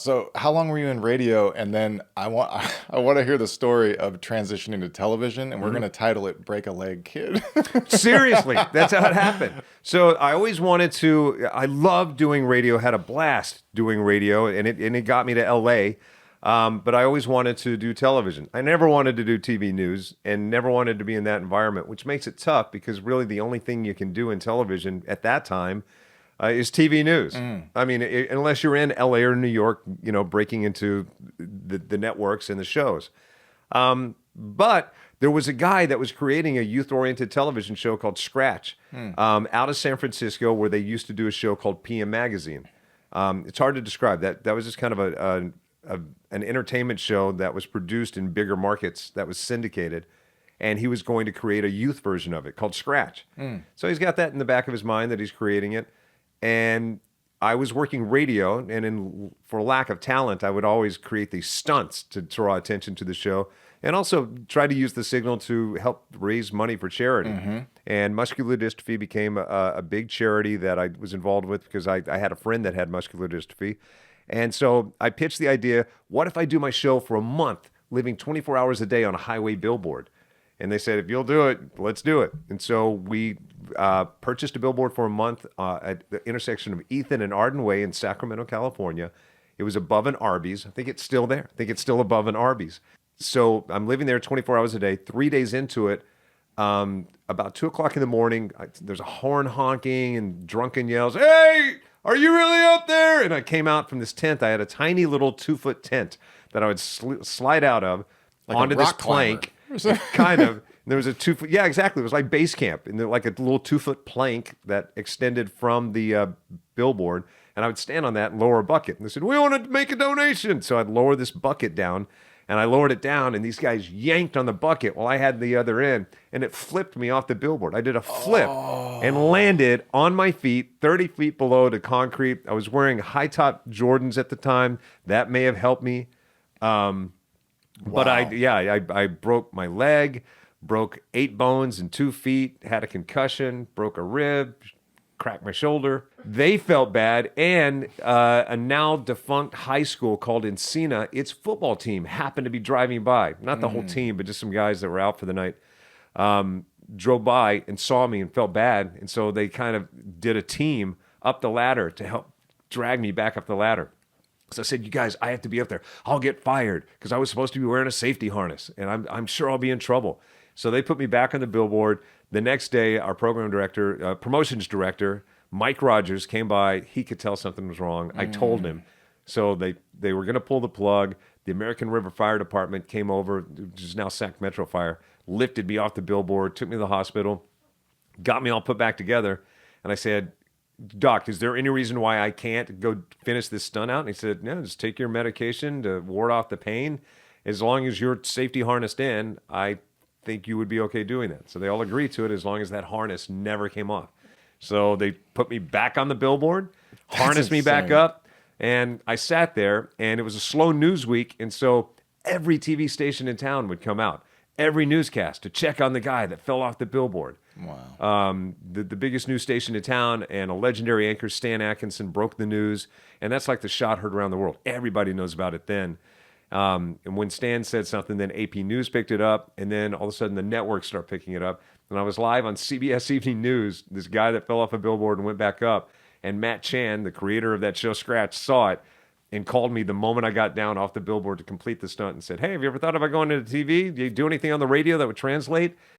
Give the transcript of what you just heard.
So, how long were you in radio? And then I want to hear the story of transitioning to television, and we're Mhm. going to title it "Break a Leg, Kid." Seriously, that's how it happened. So I always wanted to. I loved doing radio. Had a blast doing radio, and it got me to L.A. But I always wanted to do television. I never wanted to do TV news, and never wanted to be in that environment, which makes it tough because really the only thing you can do in television at that time is TV news. Mm. I mean, unless you're in LA or New York, breaking into the networks and the shows. But there was a guy that was creating a youth-oriented television show called Scratch Mm. out of San Francisco, where they used to do a show called PM Magazine. It's hard to describe. That was just kind of an entertainment show that was produced in bigger markets that was syndicated, and he was going to create a youth version of it called Scratch. Mm. So he's got that in the back of his mind that he's creating it, and I was working radio, and for lack of talent, I would always create these stunts to draw attention to the show, and also try to use the signal to help raise money for charity. Mm-hmm. And muscular dystrophy became a big charity that I was involved with because I had a friend that had muscular dystrophy. And so I pitched the idea, what if I do my show for a month, living 24 hours a day on a highway billboard? And they said, if you'll do it, let's do it. And so we purchased a billboard for a month at the intersection of Ethan and Arden Way in Sacramento, California. It was above an Arby's. I think it's still there. I think it's still above an Arby's. So I'm living there 24 hours a day. 3 days into it, about 2 o'clock in the morning, there's a horn honking and drunken yells. Hey, are you really out there? And I came out from this tent. I had a tiny little 2-foot tent that I would slide out of Like onto a this rock climber. plank. Kind of. And there was a 2 foot, yeah, exactly. It was like base camp, and there like a little 2 foot plank that extended from the billboard. And I would stand on that and lower a bucket. And they said, we want to make a donation. So I'd lower this bucket down, and I lowered it down, and these guys yanked on the bucket while I had the other end, and it flipped me off the billboard. I did a flip and landed on my feet, 30 feet below the concrete. I was wearing high top Jordans at the time. That may have helped me. But Wow. I broke my leg, broke 8 bones in 2 feet, had a concussion, broke a rib, cracked my shoulder. They felt bad, and a now defunct high school called Encina, its football team happened to be driving by. Not the whole team, but just some guys that were out for the night. Drove by and saw me and felt bad, and so they kind of did a team up the ladder to help drag me back up the ladder. So I said, you guys, I have to be up there. I'll get fired because I was supposed to be wearing a safety harness, and I'm sure I'll be in trouble. So they put me back on the billboard. The next day, our program director, promotions director, Mike Rogers, came by. He could tell something was wrong. I told him. So they were going to pull the plug. The American River Fire Department came over, which is now Sac Metro Fire, lifted me off the billboard, took me to the hospital, got me all put back together. And I said, Doc, is there any reason why I can't go finish this stunt out? And he said, no, just take your medication to ward off the pain. As long as you're safety harnessed in, I think you would be okay doing that. So they all agreed to it as long as that harness never came off. So they put me back on the billboard, harnessed me back insane. up, and I sat there, and it was a slow news week. And so every TV station in town would come out, every newscast to check on the guy that fell off the billboard. Wow. The biggest news station in town and a legendary anchor, Stan Atkinson, broke the news. And that's like the shot heard around the world. Everybody knows about it then. And when Stan said something, then AP News picked it up. And then all of a sudden the networks start picking it up. And I was live on CBS Evening News, this guy that fell off a billboard and went back up. And Matt Chan, the creator of that show Scratch, saw it and called me the moment I got down off the billboard to complete the stunt and said, hey, have you ever thought about going into TV? Do you do anything on the radio that would translate?